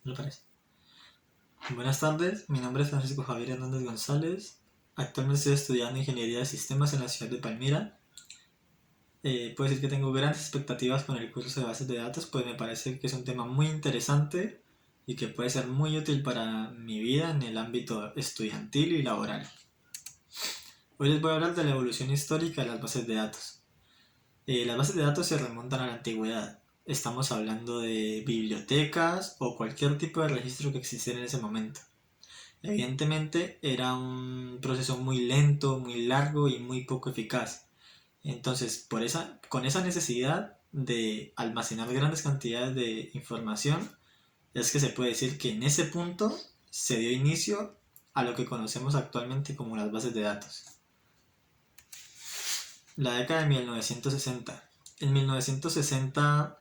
¿Me parece? Buenas tardes, mi nombre es Francisco Javier Hernández González. Actualmente estoy estudiando Ingeniería de Sistemas en la ciudad de Palmira. Puedo decir que tengo grandes expectativas con el curso de bases de datos, pues me parece que es un tema muy interesante y que puede ser muy útil para mi vida en el ámbito estudiantil y laboral. Hoy les voy a hablar de la evolución histórica de las bases de datos. Las bases de datos se remontan a la antigüedad. Estamos hablando de bibliotecas o cualquier tipo de registro que existiera en ese momento. Evidentemente era un proceso muy lento, muy largo y muy poco eficaz. Entonces, con esa necesidad de almacenar grandes cantidades de información, es que se puede decir que en ese punto se dio inicio a lo que conocemos actualmente como las bases de datos. La década de 1960. En 1960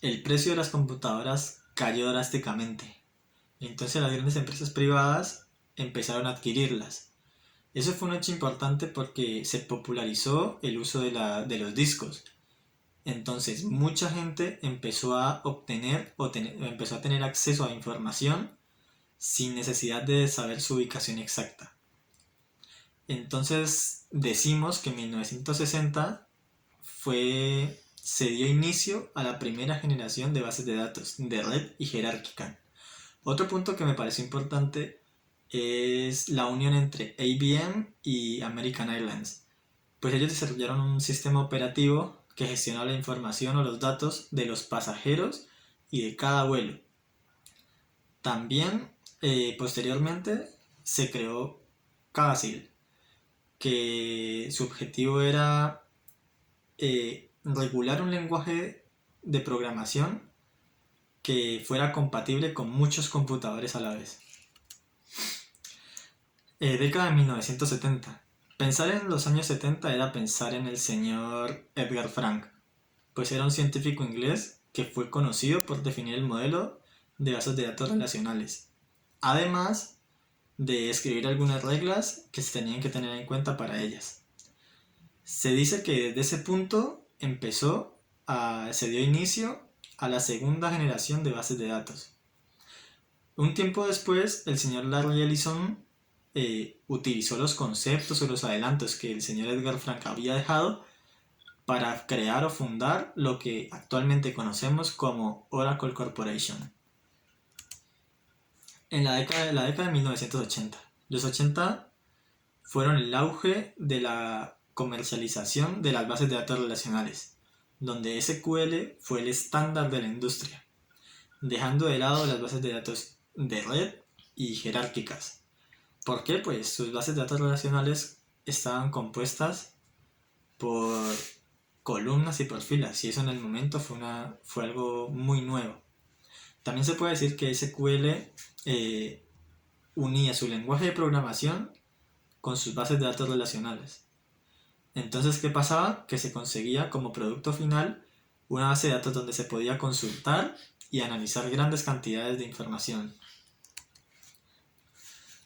el precio de las computadoras cayó drásticamente. Entonces las grandes empresas privadas empezaron a adquirirlas. Eso fue un hecho importante porque se popularizó el uso de los discos. Entonces mucha gente empezó a obtener empezó a tener acceso a información sin necesidad de saber su ubicación exacta. Entonces decimos que en 1960 se dio inicio a la primera generación de bases de datos de red y jerárquica. Otro punto que me pareció importante es la unión entre IBM y American Airlines, pues ellos desarrollaron un sistema operativo que gestiona la información o los datos de los pasajeros y de cada vuelo. También, posteriormente, se creó CASIL, que su objetivo era regular un lenguaje de programación que fuera compatible con muchos computadores a la vez. Década de 1970. Pensar en los años 70 era pensar en el señor Edgar Frank, pues era un científico inglés que fue conocido por definir el modelo de bases de datos relacionales, además de escribir algunas reglas que se tenían que tener en cuenta para ellas. Se dice que desde ese punto se dio inicio a la segunda generación de bases de datos. Un tiempo después, el señor Larry Ellison utilizó los conceptos o los adelantos que el señor Edgar Frank había dejado para crear o fundar lo que actualmente conocemos como Oracle Corporation. En la década de 1980. Los 80 fueron el auge de la comercialización de las bases de datos relacionales, donde SQL fue el estándar de la industria, dejando de lado las bases de datos de red y jerárquicas. ¿Por qué? Pues sus bases de datos relacionales estaban compuestas por columnas y por filas, y eso en el momento fue algo muy nuevo. También se puede decir que SQL unía su lenguaje de programación con sus bases de datos relacionales. Entonces, ¿qué pasaba? Que se conseguía como producto final una base de datos donde se podía consultar y analizar grandes cantidades de información.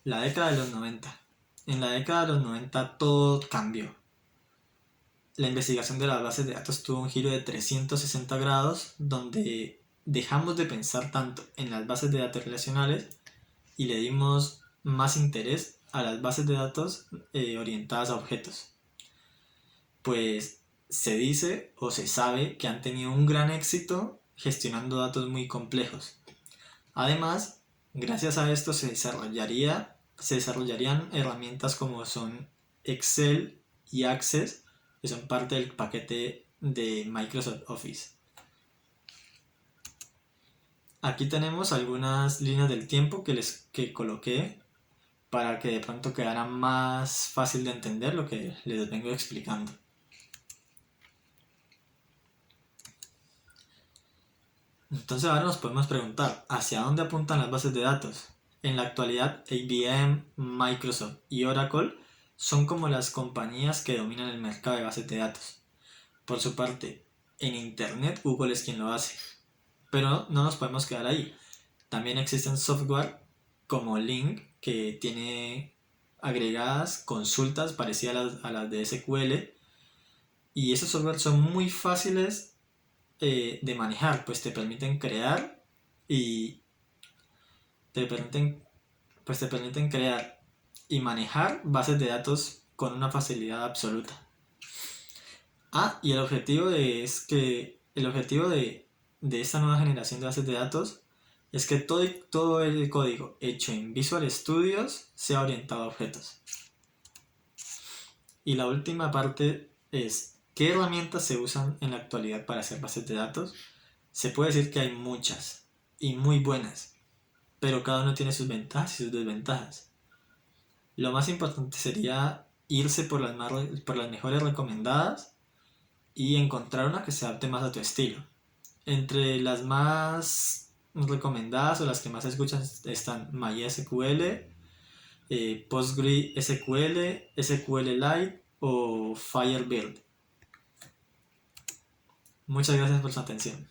La década de los 90. En la década de los 90 todo cambió. La investigación de las bases de datos tuvo un giro de 360 grados donde dejamos de pensar tanto en las bases de datos relacionales y le dimos más interés a las bases de datos orientadas a objetos. Pues se dice o se sabe que han tenido un gran éxito gestionando datos muy complejos. Además, gracias a esto se desarrollarían herramientas como son Excel y Access, que son parte del paquete de Microsoft Office. Aquí tenemos algunas líneas del tiempo que coloqué para que de pronto quedara más fácil de entender lo que les vengo explicando. Entonces ahora nos podemos preguntar, ¿hacia dónde apuntan las bases de datos? En la actualidad, IBM, Microsoft y Oracle son como las compañías que dominan el mercado de bases de datos. Por su parte, en Internet Google es quien lo hace. Pero no nos podemos quedar ahí. También existen software como Link que tiene agregadas consultas parecidas a las de SQL, y esos software son muy fáciles de manejar, pues te permiten crear y te permiten, pues te permiten crear y manejar bases de datos con una facilidad absoluta. Y el objetivo de esta nueva generación de bases de datos es que todo el código hecho en Visual Studios sea orientado a objetos. Y la última parte es, ¿qué herramientas se usan en la actualidad para hacer bases de datos? Se puede decir que hay muchas y muy buenas, pero cada uno tiene sus ventajas y sus desventajas. Lo más importante sería irse por por las mejores recomendadas y encontrar una que se adapte más a tu estilo. Entre las más recomendadas o las que más escuchan están MySQL, PostgreSQL, SQLite o Firebird. Muchas gracias por su atención.